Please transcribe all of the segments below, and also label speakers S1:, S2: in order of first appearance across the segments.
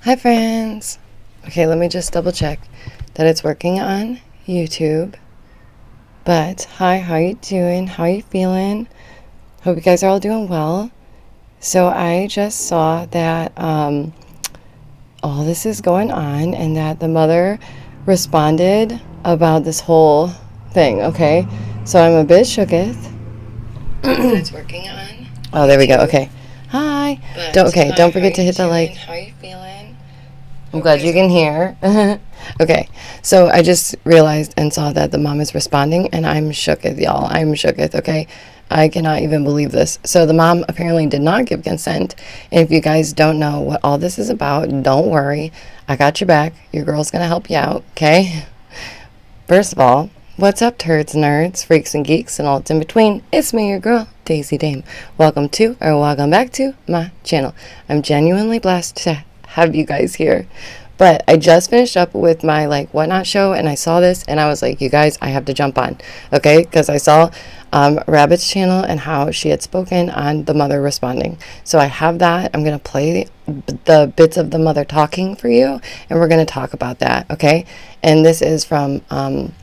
S1: Hi friends. Okay, let me just double check that it's working on YouTube. But hi, how you doing? How you feeling? Hope you guys are all doing well. So I just saw that all this is going on and that the mother responded about this whole thing, okay? So I'm a bit shooketh. It's working on. Oh, there we go. Okay. Hi. Don't forget to hit the like. How you feeling? I'm glad you can hear. Okay. So I just realized and saw that the mom is responding and I'm shooketh, y'all. I'm shooketh, okay? I cannot even believe this. So the mom apparently did not give consent. And if you guys don't know what all this is about, don't worry. I got your back. Your girl's going to help you out, okay? First of all, what's up, turds, nerds, freaks, and geeks, and all that's in between? It's me, your girl, Daisy Dame. Welcome back to my channel. I'm genuinely blessed to have you guys here. But I just finished up with my whatnot show, and I saw this, and I was like, you guys, I have to jump on, okay? Because I saw Rabbit's channel and how she had spoken on the mother responding. So I have that. I'm going to play the bits of the mother talking for you, and we're going to talk about that, okay? And this is from, Down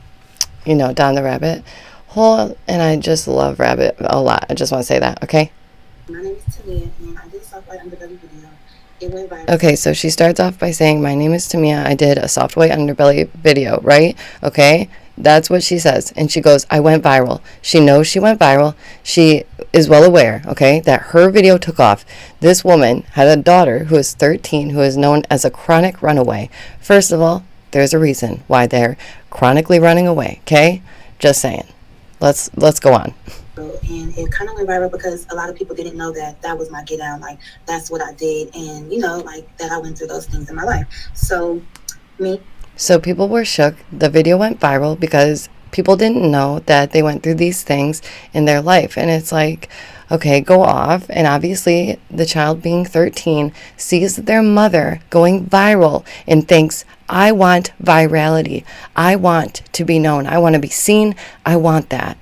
S1: the Rabbit hole, and I just love Rabbit a lot. I just want to say that, okay?
S2: My name is Tamia, and I did a softwhiteunderbelly video. It went viral.
S1: Okay, so she starts off by saying, my name is Tamia. I did a softwhiteunderbelly video, right? Okay, that's what she says. And she goes, I went viral. She knows she went viral. She is well aware, okay, that her video took off. This woman had a daughter who is 13, who is known as a chronic runaway. First of all, there's a reason why they're chronically running away, okay? Just saying. Let's go on.
S2: And it kind of went viral because a lot of people didn't know that that was my get out. Like, that's what I did. And, that I went through those things in my life. So
S1: people were shook. The video went viral because people didn't know that they went through these things in their life. And it's like, okay, go off. And obviously the child being 13 sees their mother going viral and thinks, I want virality. I want to be known. I want to be seen. I want that.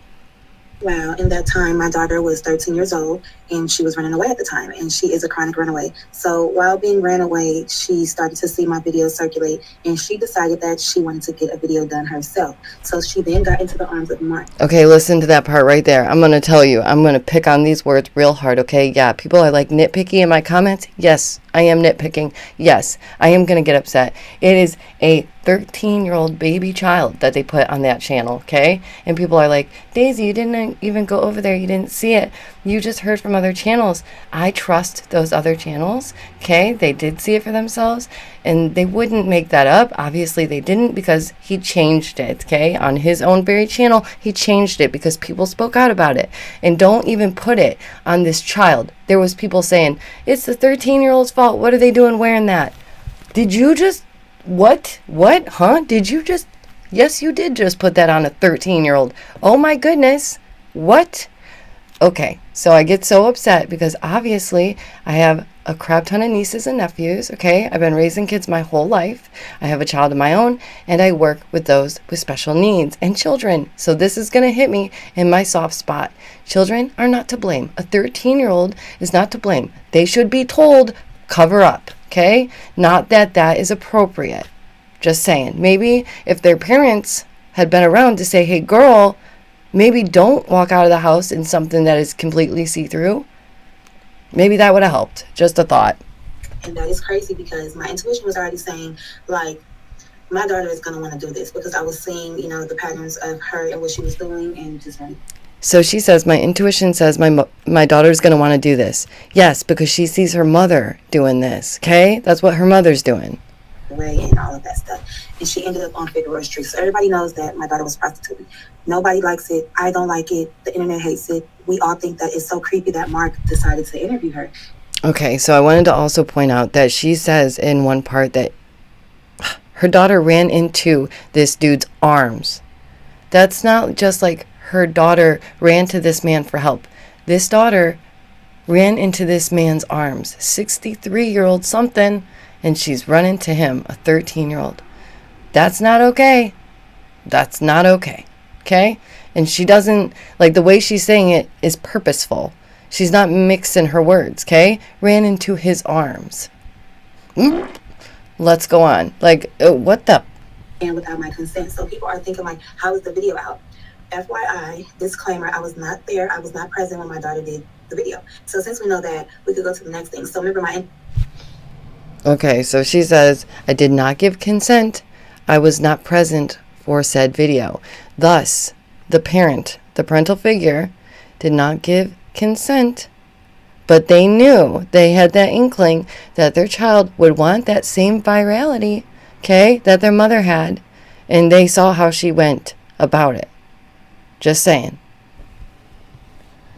S2: Wow, in that time, my daughter was 13 years old, and she was running away at the time, and she is a chronic runaway. So while being ran away, she started to see my videos circulate, and she decided that she wanted to get a video done herself. So she then got into the arms of Mark.
S1: Okay, listen to that part right there. I'm going to tell you, I'm going to pick on these words real hard, okay? Yeah, people are nitpicky in my comments. Yes, I am nitpicking. Yes, I am going to get upset. It is a 13-year-old baby child that they put on that channel, okay? And people are like, Daisy, you didn't even go over there. You didn't see it. You just heard from other channels. I trust those other channels, okay? They did see it for themselves, and they wouldn't make that up. Obviously, they didn't because he changed it, okay? On his own very channel, he changed it because people spoke out about it. And don't even put it on this child. There was people saying, it's the 13-year-old's fault. What are they doing wearing that? Did you just... What? Huh? Did you just... Yes, you did just put that on a 13-year-old. Oh my goodness. What? Okay, so I get so upset because obviously I have a crap ton of nieces and nephews, okay? I've been raising kids my whole life. I have a child of my own, and I work with those with special needs and children. So this is going to hit me in my soft spot. Children are not to blame. A 13-year-old is not to blame. They should be told, cover up. Okay? Not that that is appropriate. Just saying. Maybe if their parents had been around to say, hey, girl, maybe don't walk out of the house in something that is completely see-through. Maybe that would have helped. Just a thought.
S2: And that is crazy because my intuition was already saying, my daughter is going to want to do this because I was seeing, the patterns of her and what she was doing and just running.
S1: So she says, my intuition says my daughter's going to want to do this. Yes, because she sees her mother doing this, okay? That's what her mother's doing.
S2: And all of that stuff. And she ended up on Figueroa Street. So everybody knows that my daughter was prostituting. Nobody likes it. I don't like it. The internet hates it. We all think that it's so creepy that Mark decided to interview her.
S1: Okay, so I wanted to also point out that she says in one part that her daughter ran into this dude's arms. That's not just her daughter ran to this man for help. This daughter ran into this man's arms, 63-year-old something, and she's running to him, a 13-year-old. That's not okay. That's not okay. Okay? And she doesn't, the way she's saying it is purposeful. She's not mixing her words, okay? Ran into his arms. Let's go on. Like, what the?
S2: And without my consent. So people are thinking like, how is the video out? FYI, disclaimer, I was not there. I was not present when my daughter did the video. So since we know that, we could go to the next thing. So remember my...
S1: Okay, so she says, I did not give consent. I was not present for said video. Thus, the parent, the parental figure, did not give consent, but they knew, they had that inkling that their child would want that same virality, okay, that their mother had, and they saw how she went about it. Just saying.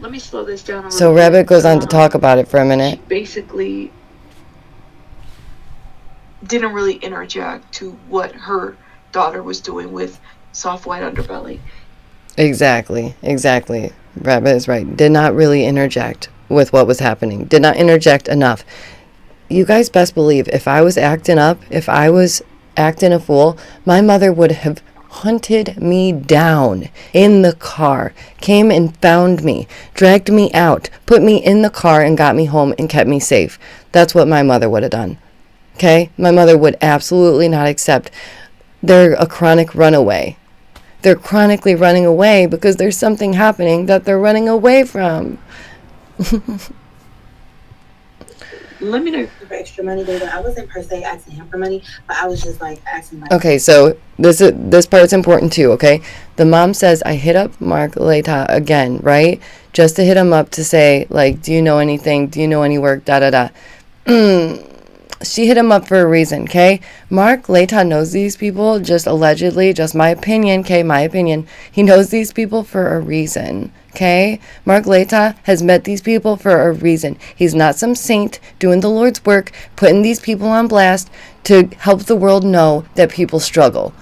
S3: Let me slow this down a little
S1: So
S3: bit.
S1: Rabbit goes on to talk about it for a minute.
S3: She basically didn't really interject to what her daughter was doing with soft white underbelly.
S1: Exactly. Rabbit is right. Did not really interject with what was happening. Did not interject enough. You guys best believe if I was acting up, if I was acting a fool, my mother would have hunted me down in the car, came and found me, dragged me out, put me in the car and got me home and kept me safe. That's what my mother would have done. Okay? My mother would absolutely not accept. They're a chronic runaway. They're chronically running away because there's something happening that they're running away from.
S3: Let me know.
S2: For extra money, David. I wasn't per se asking him for money, but I was just like asking my...
S1: Okay, so this part's important too, okay? The mom says, I hit up marklaita again, right? Just to hit him up to say, like, do you know anything? Do you know any work? Da-da-da. She hit him up for a reason, okay? marklaita knows these people, just allegedly, just my opinion, okay? My opinion. He knows these people for a reason, okay? marklaita has met these people for a reason. He's not some saint doing the Lord's work, putting these people on blast to help the world know that people struggle.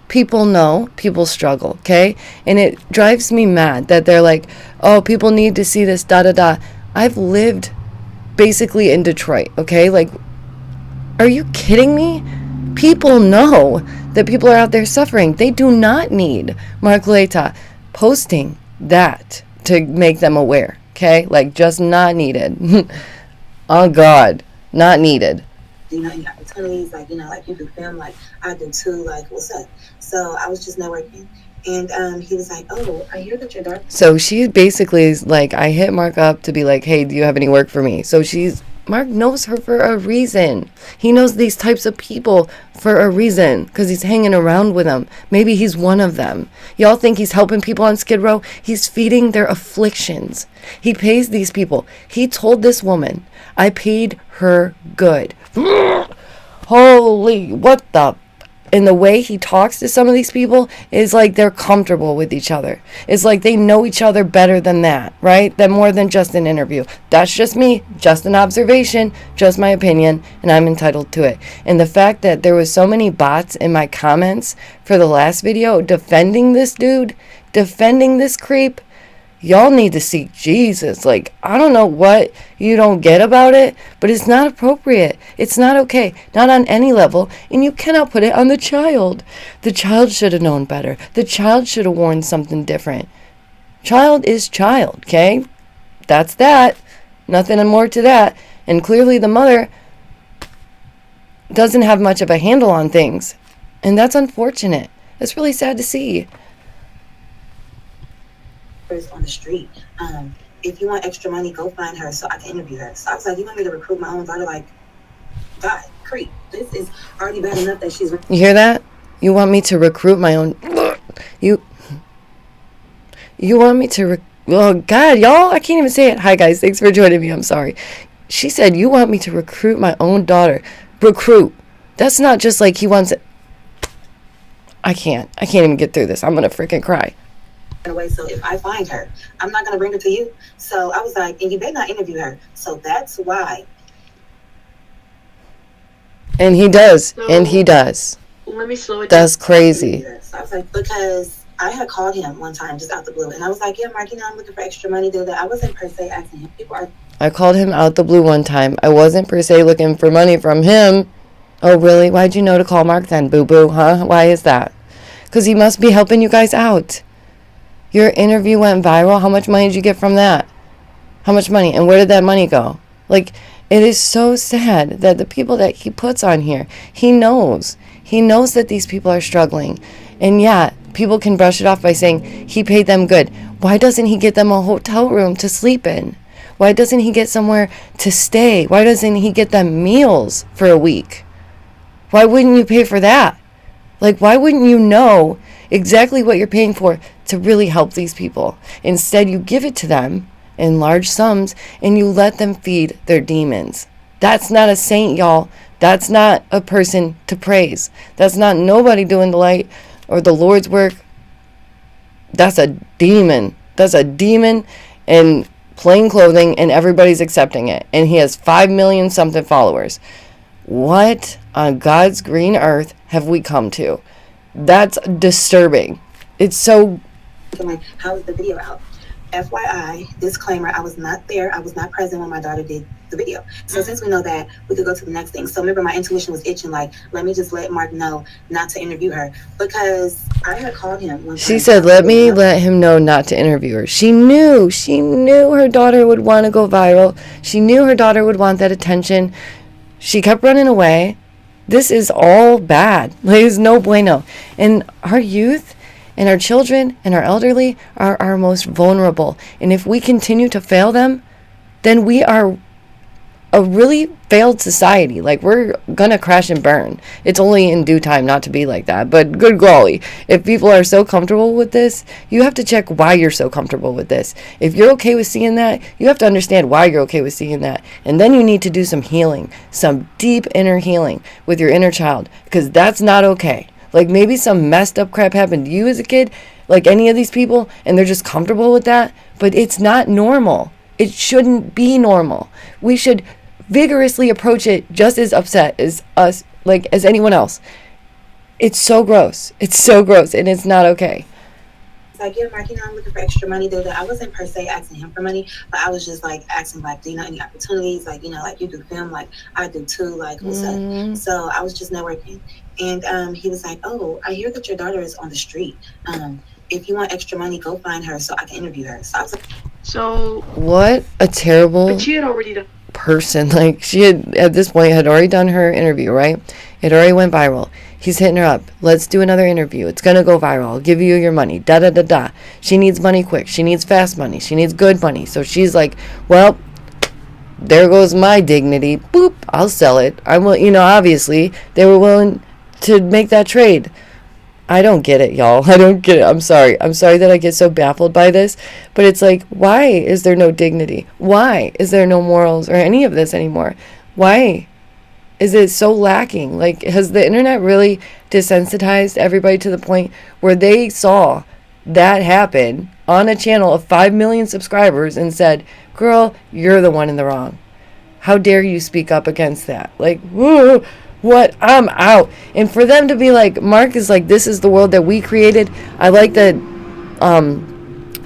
S1: People know people struggle, okay? And it drives me mad that they're like, oh, people need to see this, da-da-da. I've lived basically in Detroit, okay? Like, are you kidding me? People know that people are out there suffering. They do not need marklaita posting that to make them aware, okay? Like, just not needed. Oh, God, not needed.
S2: You know, any opportunities, like, you know, like you do film, like I do too, like, what's up? So I was just networking. And he was like, oh, I hear that your daughter...
S1: So she basically is like, I hit Mark up to be like, hey, do you have any work for me? So Mark knows her for a reason. He knows these types of people for a reason because he's hanging around with them. Maybe he's one of them. Y'all think he's helping people on Skid Row? He's feeding their afflictions. He pays these people. He told this woman, I paid her good. Holy, what the... And the way he talks to some of these people is like they're comfortable with each other. It's like they know each other better than that, right? Than more than just an interview. That's just me, just an observation, just my opinion, and I'm entitled to it. And the fact that there was so many bots in my comments for the last video defending this dude, defending this creep, y'all need to seek Jesus. Like, I don't know what you don't get about it, but it's not appropriate. It's not okay. Not on any level. And you cannot put it on the child. The child should have known better. The child should have worn something different. Child is child, okay? That's that. Nothing more to that. And clearly the mother doesn't have much of a handle on things. And that's unfortunate. It's really sad to see.
S2: On the street. If you want extra money, go find her so I can interview her. So I was like, you want me to recruit my own daughter? Like, God, creep. This is already bad enough that she's...
S1: You hear that? You want me to recruit my own... You want me to... Oh, God, y'all, I can't even say it. Hi, guys. Thanks for joining me. I'm sorry. She said, you want me to recruit my own daughter. Recruit. That's not just like he wants it. I can't even get through this. I'm going to freaking cry.
S2: Away, so if I find her, I'm not going to bring her to you. So I was like, and you better not interview her. So that's why.
S1: And he does.
S3: So,
S1: and he does.
S3: Let me slow it down.
S1: That's crazy.
S2: So I was like, because I had called him one time just out the blue. And I was like, yeah, Mark, you know, I'm looking for extra money. Do that. I wasn't per se asking him. People are...
S1: I called him out the blue one time. I wasn't per se looking for money from him. Oh, really? Why'd you know to call Mark then, boo-boo, huh? Why is that? Because he must be helping you guys out. Your interview went viral. How much money did you get from that? How much money? And where did that money go? Like, it is so sad that the people that he puts on here, he knows that these people are struggling. And yeah, people can brush it off by saying he paid them good. Why doesn't he get them a hotel room to sleep in? Why doesn't he get somewhere to stay? Why doesn't he get them meals for a week? Why wouldn't you pay for that? Like, why wouldn't you know exactly what you're paying for to really help these people? Instead, you give it to them in large sums and you let them feed their demons. That's not a saint, y'all. That's not a person to praise. That's not nobody doing the light or the Lord's work. That's a demon. That's a demon in plain clothing, and everybody's accepting it. And he has 5 million something followers. What on God's green earth have we come to? That's disturbing. It's so...
S2: Like, how is the video out? FYI, disclaimer, I was not there. I was not present when my daughter did the video. So since we know that, we could go to the next thing. So remember, my intuition was itching, like, let me just let Mark know not to interview her. Because I had called him one time.
S1: She said, let him know not to interview her. She knew her daughter would want to go viral. She knew her daughter would want that attention. She kept running away. This is all bad. There's no bueno. And our youth and our children and our elderly are our most vulnerable. And if we continue to fail them, then we are a really failed society. Like, we're gonna crash and burn. It's only in due time not to be like that. But good golly, if people are so comfortable with this, you have to check why you're so comfortable with this. If you're okay with seeing that, you have to understand why you're okay with seeing that. And then you need to do some healing, some deep inner healing with your inner child, because that's not okay. Like, maybe some messed up crap happened to you as a kid, like any of these people, and they're just comfortable with that. But it's not normal. It shouldn't be normal. We should vigorously approach it just as upset as us, like as anyone else. It's so gross. It's so gross, and it's not okay.
S2: Like, yeah, Mark, I'm looking for extra money. I wasn't per se asking him for money, but I was just like asking, like, do you know any opportunities? Like, like you do film, like I do too, like what's up? So I was just networking, and he was like, oh, I hear that your daughter is on the street. If you want extra money, go find her so I can interview her. So I was like,
S1: what a terrible
S3: But she had already done
S1: person. Like, she had at this point had already done her interview, right? It already went viral. He's hitting her up. Let's do another interview. It's gonna go viral. I'll give you your money. Da da da da. She needs money quick. She needs fast money. She needs good money. So she's like, well, there goes my dignity. Boop. I'll sell it. I will. Obviously they were willing to make that trade. I don't get it, y'all. I don't get it. I'm sorry. I'm sorry that I get so baffled by this. But it's like, why is there no dignity? Why is there no morals or any of this anymore? Why is it so lacking? Like, has the internet really desensitized everybody to the point where they saw that happen on a channel of 5 million subscribers and said, girl, you're the one in the wrong. How dare you speak up against that? Like, whoa. What? I'm out. And for them to be like, Mark is like, this is the world that we created. I like that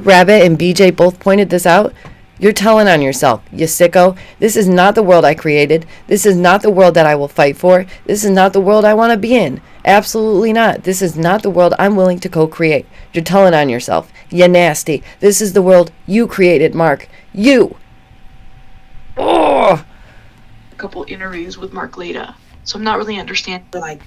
S1: Rabbit and BJ both pointed this out. You're telling on yourself, you sicko. This is not the world I created. This is not the world that I will fight for. This is not the world I want to be in. Absolutely not. This is not the world I'm willing to co-create. You're telling on yourself. You nasty. This is the world you created, Mark. You. Oh.
S3: a couple interviews with marklaita. So I'm not really understanding.
S2: They're like,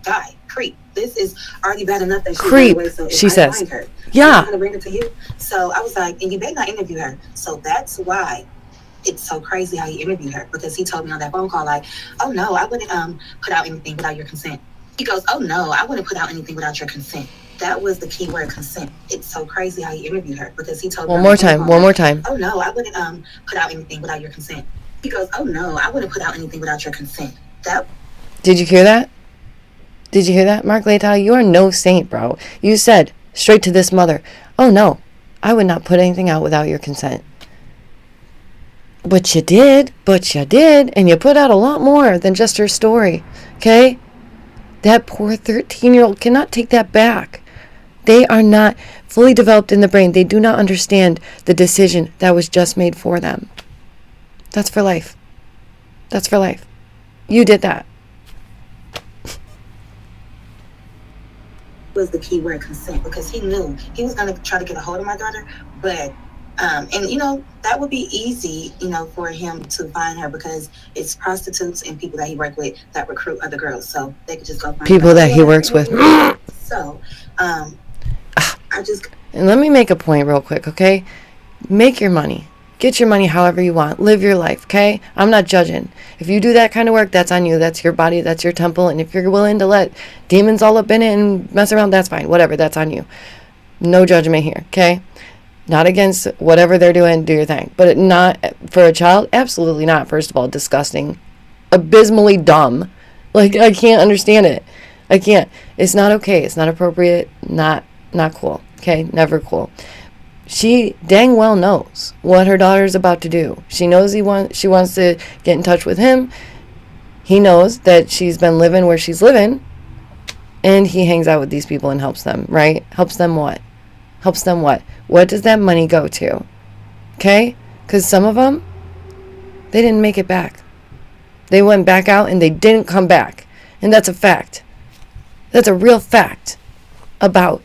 S2: guy, creep. This is already bad enough that she
S1: creep.
S2: Away, so
S1: she says,
S2: find her,
S1: yeah,
S2: I'm gonna bring it to you. So I was like, and you better not interview her. So that's why it's so crazy how he interviewed her, because he told me on that phone call, like, oh no, I wouldn't put out anything without your consent. He goes, oh no, I wouldn't put out anything without your consent. That was the key word, consent. It's so crazy how he interviewed her, because he told me
S1: one more time.
S2: Oh no, I wouldn't put out anything without your consent. He goes, oh no, I wouldn't put out anything without your consent.
S1: Did you hear that? Did you hear that, Marklaita? You are no saint, bro. You said straight to this mother, oh no, I would not put anything out without your consent. But you did, and you put out a lot more than just her story, okay? That poor 13-year-old cannot take that back. They are not fully developed in the brain. They do not understand the decision that was just made for them. That's for life. That's for life. You did that.
S2: Was the key word, consent, because he knew he was going to try to get a hold of my daughter, but And that would be easy, for him to find her because it's prostitutes and people that he worked with that recruit other girls, so they could just go find
S1: People that he works with.
S2: So, I just.
S1: And let me make a point real quick, okay? Make your money. Get your money however you want. Live your life, okay? I'm not judging. If you do that kind of work, that's on you. That's your body. That's your temple. And if you're willing to let demons all up in it and mess around, that's fine. Whatever. That's on you. No judgment here, okay? Not against whatever they're doing. Do your thing. But not for a child? Absolutely not. First of all, disgusting. Abysmally dumb. Like, I can't understand it. I can't. It's not okay. It's not appropriate. Not cool. Okay? Never cool. She dang well knows what her daughter's about to do. She knows she wants to get in touch with him. He knows that she's been living where she's living. And he hangs out with these people and helps them, right? Helps them what? Helps them what? What does that money go to? Okay? Because some of them, they didn't make it back. They went back out and they didn't come back. And that's a fact. That's a real fact about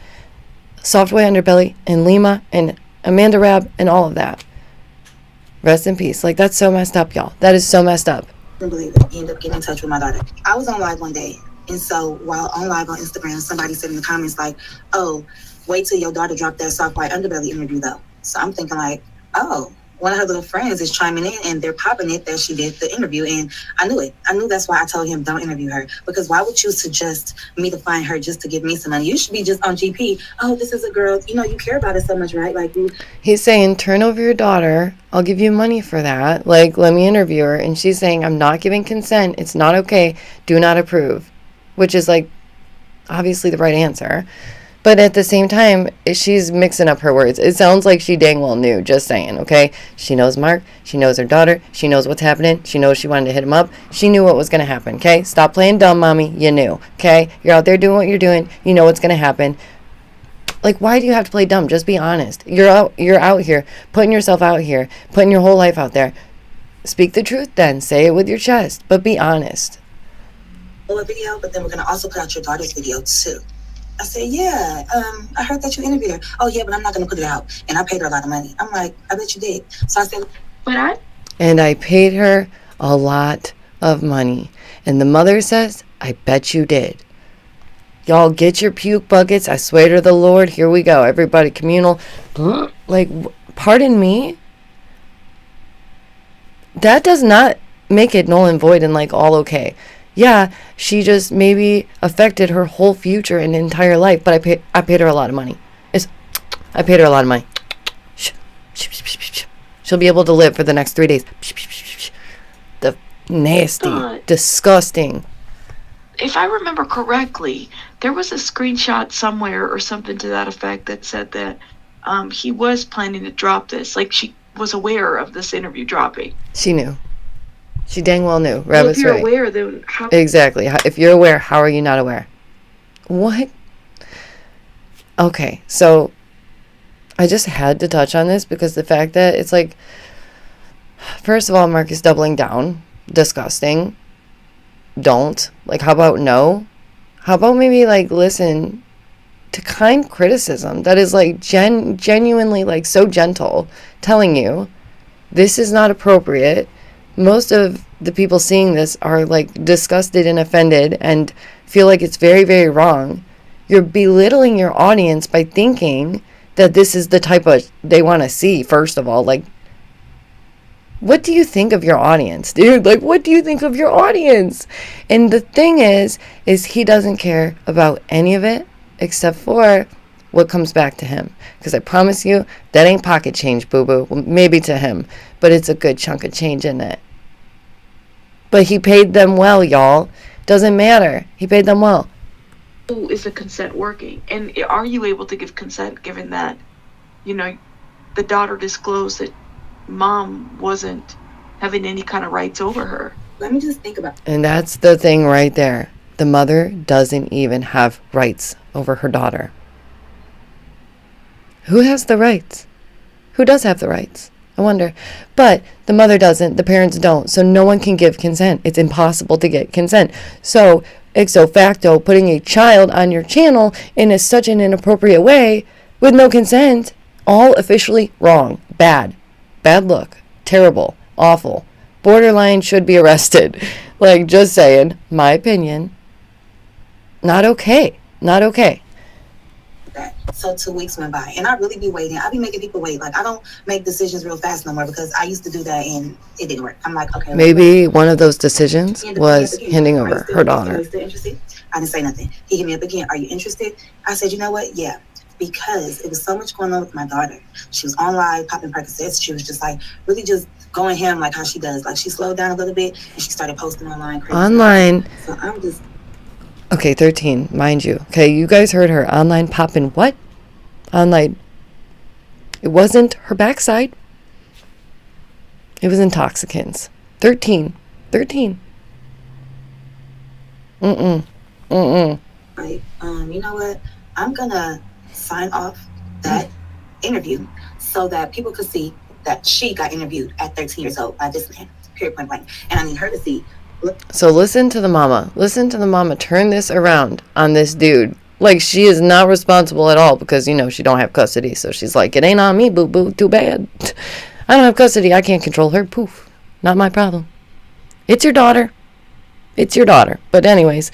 S1: Softwhite Underbelly and Lima and Amanda Rab and all of that. Rest in peace. Like, that's so messed up, y'all. That is so messed up.
S2: I couldn't believe it. He ended up getting in touch with my daughter. I was on live one day, and so while on live on Instagram, somebody said in the comments like, "Oh, wait till your daughter dropped that Softwhite Underbelly interview though." So I'm thinking like, oh, one of her little friends is chiming in and they're popping it that she did the interview, and I knew it. I knew that's why I told him don't interview her, because why would you suggest me to find her just to give me some money? You should be just on GP. Oh, this is a girl, you care about it so much, right? Like,
S1: he's saying, turn over your daughter. I'll give you money for that. Like, let me interview her. And she's saying, I'm not giving consent. It's not okay. Do not approve. Which is like obviously the right answer. But at the same time, she's mixing up her words. It sounds like she dang well knew, just saying, okay? She knows Mark. She knows her daughter. She knows what's happening. She knows she wanted to hit him up. She knew what was going to happen, okay? Stop playing dumb, mommy. You knew, okay? You're out there doing what you're doing. You know what's going to happen. Like, why do you have to play dumb? Just be honest. You're out here, putting yourself out here, putting your whole life out there. Speak the truth then. Say it with your chest, but be honest.
S2: A video, but then we're going to also put out your daughter's video too. I said, yeah, I heard that you interviewed her. Oh, yeah, but I'm not going to put it out. And I paid her a lot of money. I'm like, I bet you did. So I said,
S1: And I paid her a lot of money. And the mother says, I bet you did. Y'all get your puke buckets. I swear to the Lord. Here we go. Everybody communal. Like, pardon me? That does not make it null and void and like all okay. Yeah, she just maybe affected her whole future and entire life, but I paid her a lot of money. I paid her a lot of money. She'll be able to live for the next 3 days. The nasty, disgusting.
S3: If I remember correctly, there was a screenshot somewhere or something to that effect that said that he was planning to drop this. Like, she was aware of this interview dropping.
S1: She knew. She dang well knew.
S3: Well, if you're aware, then how...
S1: Exactly. If you're aware, how are you not aware? What? Okay, so I just had to touch on this because the fact that it's like, first of all, Mark is doubling down. Disgusting. Don't. Like, how about no? How about maybe, like, listen to kind criticism that is, like, genuinely, like, so gentle, telling you this is not appropriate. Most of the people seeing this are like disgusted and offended and feel like it's very, very wrong. You're belittling your audience by thinking that this is the type of they want to see, first of all. Like, what do you think of your audience, dude? Like, what do you think of your audience? And the thing is he doesn't care about any of it except for what comes back to him. Because I promise you, that ain't pocket change, boo-boo. Well, maybe to him, but it's a good chunk of change in it. But he paid them well, y'all. Doesn't matter. He paid them well.
S3: Is the consent working? And are you able to give consent given that, the daughter disclosed that mom wasn't having any kind of rights over her?
S2: Let me just think about it.
S1: And that's the thing right there. The mother doesn't even have rights over her daughter. Who has the rights? Who does have the rights? I wonder. But the mother doesn't. The parents don't. So no one can give consent. It's impossible to get consent. So, ixo facto, putting a child on your channel in such an inappropriate way with no consent. All officially wrong. Bad look, terrible, awful, borderline, should be arrested. Like, just saying, my opinion, not okay.
S2: That. So 2 weeks went by, and I really be waiting. I be making people wait. Like, I don't make decisions real fast no more, because I used to do that and it didn't work. I'm like, okay.
S1: Maybe one of those decisions was handing over her daughter.
S2: Are you still interested? I didn't say nothing. He hit me up again. Are you interested? I said, you know what? Yeah. Because it was so much going on with my daughter. She was online popping Percocets. She was just like really just going ham like how she does. Like, she slowed down a little bit and she started posting online.
S1: Online.
S2: So I'm just.
S1: Okay, 13, mind you. Okay, you guys heard her. Online popping what? Online. It wasn't her backside. It was intoxicants. 13. Right.
S2: You know what? I'm gonna sign off that interview so that people could see that she got interviewed at 13 years old by this man. Period, point blank. And I need her to see.
S1: So listen to the mama. Turn this around on this dude. Like, she is not responsible at all, because, you know, she don't have custody. So she's like, it ain't on me, boo boo. Too bad. I don't have custody. I can't control her. Poof. Not my problem. It's your daughter. But anyways,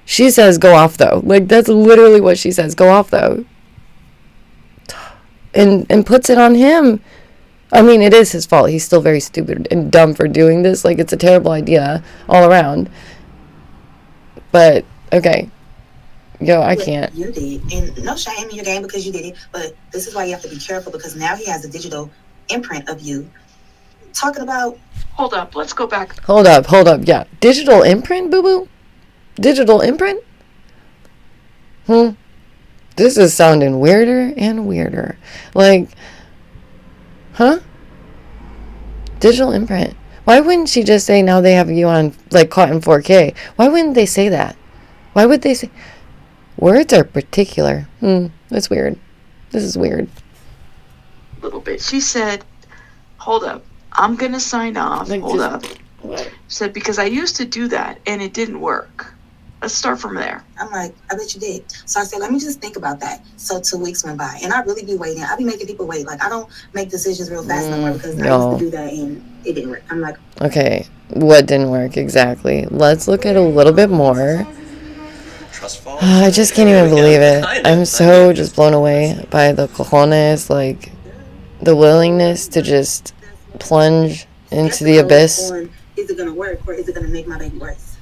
S1: she says go off though. Like, that's literally what she says. Go off though. And puts it on him. I mean, it is his fault. He's still very stupid and dumb for doing this. Like, it's a terrible idea all around. But, okay. Yo, I can't.
S2: You did. And no shame in your game because you did it. But this is why you have to be careful, because now he has a digital imprint of you. Talking about...
S3: Hold up. Let's go back.
S1: Hold up. Yeah. Digital imprint, boo-boo? Digital imprint? This is sounding weirder and weirder. Like... Huh? Digital imprint. Why wouldn't she just say now they have you on, like, caught in 4K? Why wouldn't they say that? Why would they say... Words are particular. That's weird. This is weird.
S3: A little bit. She said, hold up. I'm going to sign off.
S1: Like,
S3: hold up.
S1: What?
S3: She said, because I used to do that and it didn't work. Let's start from there.
S2: I'm like, I bet you did. So I said, let me just think about that. So 2 weeks went by, and I really be waiting. I be making people wait. Like, I don't make decisions real fast no more, because I used to do that and it didn't work. I'm like,
S1: okay, what didn't work exactly? Let's look at a little bit more. I just can't even believe it. I'm so just blown away by the cojones, like the willingness to just plunge into the abyss.
S2: Is it going to work, or is it going to make my baby worse?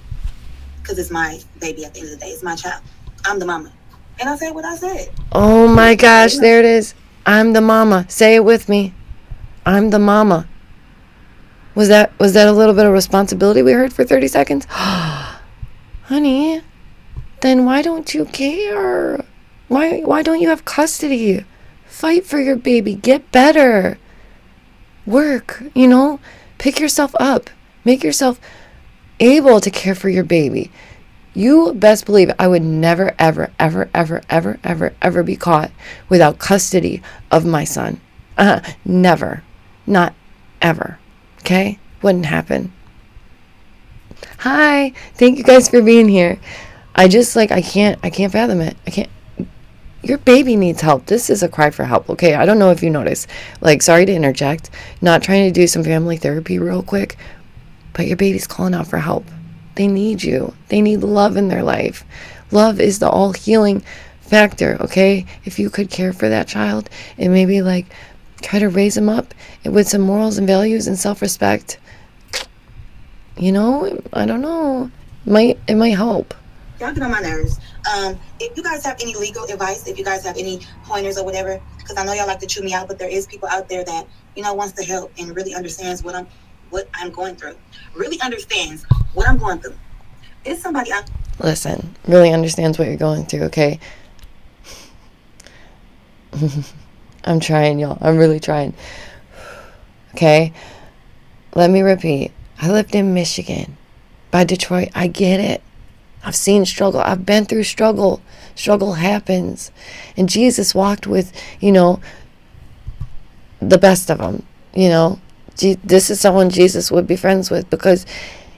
S2: Because it's my baby at the end of the day. It's my child. I'm the mama. And I said what I said.
S1: Oh my gosh, there it is. I'm the mama. Say it with me. I'm the mama. Was that a little bit of responsibility we heard for 30 seconds? Honey, then why don't you care? Why don't you have custody? Fight for your baby. Get better. Work, pick yourself up. Make yourself able to care for your baby. You best believe I would never, ever, ever, ever, ever, ever, ever be caught without custody of my son. Never. Not ever. Okay? Wouldn't happen. Hi. Thank you guys for being here. I can't fathom it. I can't. Your baby needs help. This is a cry for help, okay? I don't know if you noticed. Like, sorry to interject. Not trying to do some family therapy real quick. But your baby's calling out for help. They need you. They need love in their life. Love is the all-healing factor, okay? If you could care for that child and maybe, like, try to raise them up with some morals and values and self-respect, I don't know. It might help.
S2: Y'all get on my nerves. If you guys have any legal advice, if you guys have any pointers or whatever, because I know y'all like to chew me out, but there is people out there that, wants to help and really understands what I'm going through. Really understands what I'm going through. It's somebody out.
S1: Listen, really understands what you're going through, okay? I'm trying, y'all. I'm really trying. Okay? Let me repeat. I lived in Michigan. By Detroit. I get it. I've seen struggle. I've been through struggle. Struggle happens. And Jesus walked with, the best of them, This is someone Jesus would be friends with, because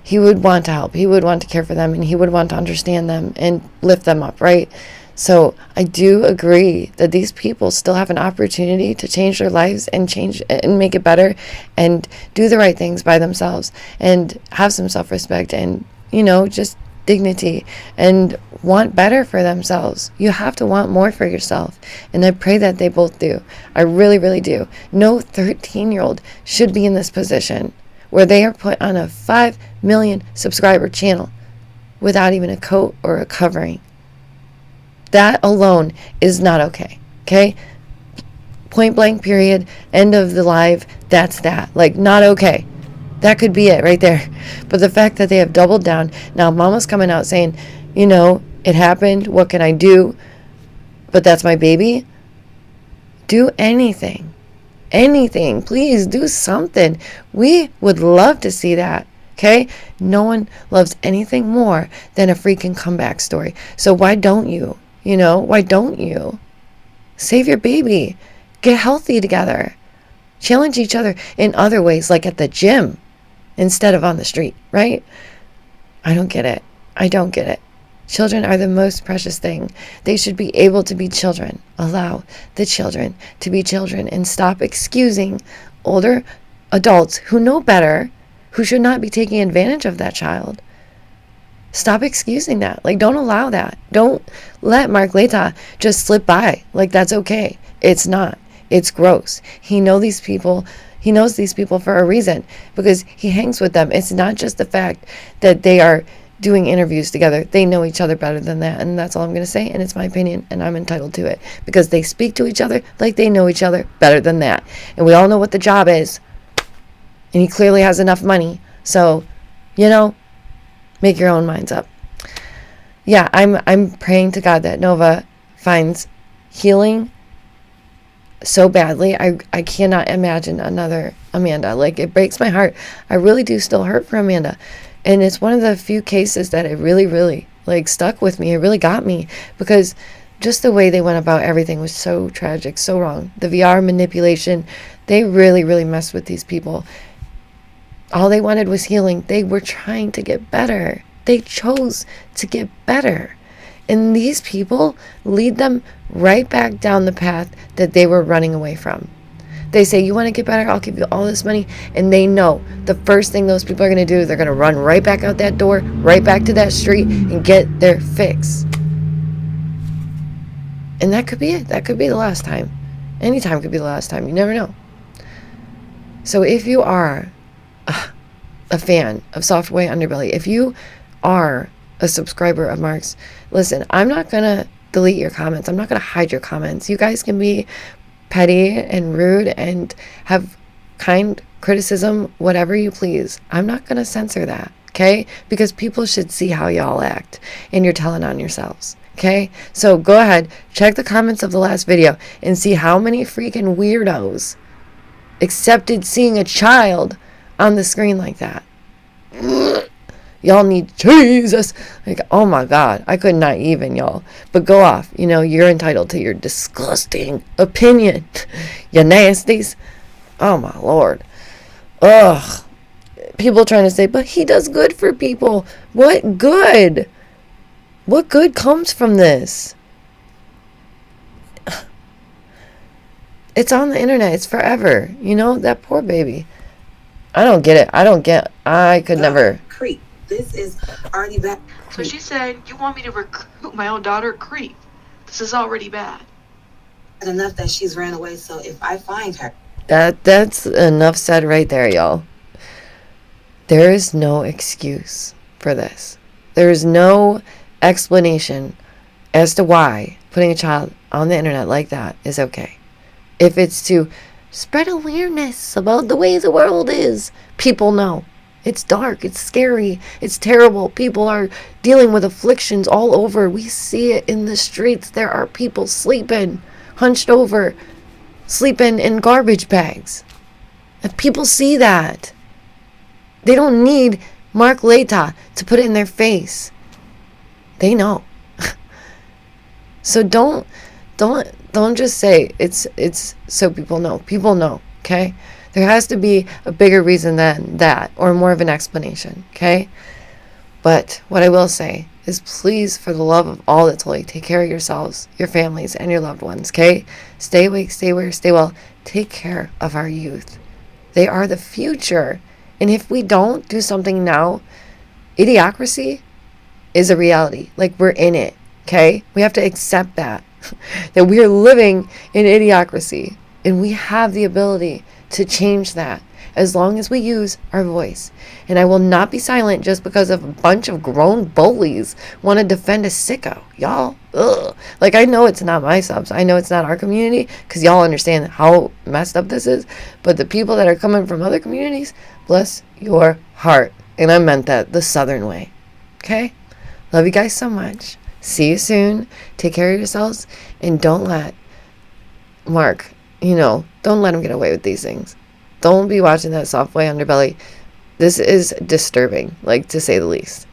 S1: he would want to help. He would want to care for them, and he would want to understand them and lift them up, right? So I do agree that these people still have an opportunity to change their lives and change and make it better and do the right things by themselves and have some self-respect and, just dignity and want better for themselves. You have to want more for yourself. And I pray that they both do. I really, really do. No 13-year-old should be in this position where they are put on a 5 million subscriber channel without even a coat or a covering. That alone is not okay. Okay? Point blank, period. End of the live. That's that. Not okay. That could be it right there. But the fact that they have doubled down. Now, mama's coming out saying, it happened. What can I do? But that's my baby. Do anything. Anything. Please do something. We would love to see that. Okay? No one loves anything more than a freaking comeback story. So why don't you? Why don't you? Save your baby. Get healthy together. Challenge each other in other ways, like at the gym instead of on the street, right? I don't get it. I don't get it. Children are the most precious thing. They should be able to be children. Allow the children to be children and stop excusing older adults who know better, who should not be taking advantage of that child. Stop excusing that. Don't allow that. Don't let marklaita just slip by. That's okay. It's not. It's gross. He knows these people for a reason because he hangs with them. It's not just the fact that they are doing interviews together. They know each other better than that. And that's all I'm going to say. And it's my opinion and I'm entitled to it because they speak to each other like they know each other better than that. And we all know what the job is. And he clearly has enough money. So, make your own minds up. Yeah, I'm praying to God that Nova finds healing so badly. I cannot imagine another Amanda. It breaks my heart. I really do still hurt for Amanda. And it's one of the few cases that it really, really stuck with me. It really got me because just the way they went about everything was so tragic, so wrong. The VR manipulation, they really, really messed with these people. All they wanted was healing. They were trying to get better. They chose to get better. And these people lead them right back down the path that they were running away from. They say, you want to get better? I'll give you all this money. And they know the first thing those people are going to do, they're going to run right back out that door, right back to that street and get their fix. And that could be it. That could be the last time. Anytime could be the last time. You never know. So if you are a fan of Softwhite Underbelly, if you are a subscriber of Mark's, listen, I'm not going to delete your comments. I'm not going to hide your comments. You guys can be petty and rude and have kind criticism, whatever you please. I'm not going to censor that, okay? Because people should see how y'all act and you're telling on yourselves, okay? So go ahead, check the comments of the last video and see how many freaking weirdos accepted seeing a child on the screen like that. Y'all need Jesus. Oh my God, I could not even, y'all. But go off. You're entitled to your disgusting opinion. You nasties. Oh my Lord. Ugh. People trying to say, but he does good for people. What good? What good comes from this? It's on the internet. It's forever. That poor baby. I don't get it. I could never.
S2: Creep. This is already bad.
S3: So she said, you want me to recruit my own daughter? Creep. This is already bad.
S2: Enough that she's ran away, so if I find her.
S1: That's enough said right there, y'all. There is no excuse for this. There is no explanation as to why putting a child on the internet like that is okay. If it's to spread awareness about the way the world is, people know. It's dark, it's scary, it's terrible. People are dealing with afflictions all over. We see it in the streets. There are people sleeping, hunched over, sleeping in garbage bags. If people see that, they don't need marklaita to put it in their face. They know. So don't just say it's so people know. People know, okay? There has to be a bigger reason than that, or more of an explanation, okay? But what I will say is, please, for the love of all that's holy, take care of yourselves, your families, and your loved ones, okay? Stay awake, stay aware, stay well. Take care of our youth. They are the future. And if we don't do something now, idiocracy is a reality. Like, we're in it, okay? We have to accept that we are living in idiocracy. And we have the ability to change that as long as we use our voice. And I will not be silent just because of a bunch of grown bullies want to defend a sicko. Y'all, ugh. Like, I know it's not my subs. I know it's not our community, because y'all understand how messed up this is. But the people that are coming from other communities, bless your heart. And I meant that the Southern way. Okay? Love you guys so much. See you soon. Take care of yourselves. And don't let Mark, don't let him get away with these things. Don't be watching that softwhite underbelly. This is disturbing, like, to say the least.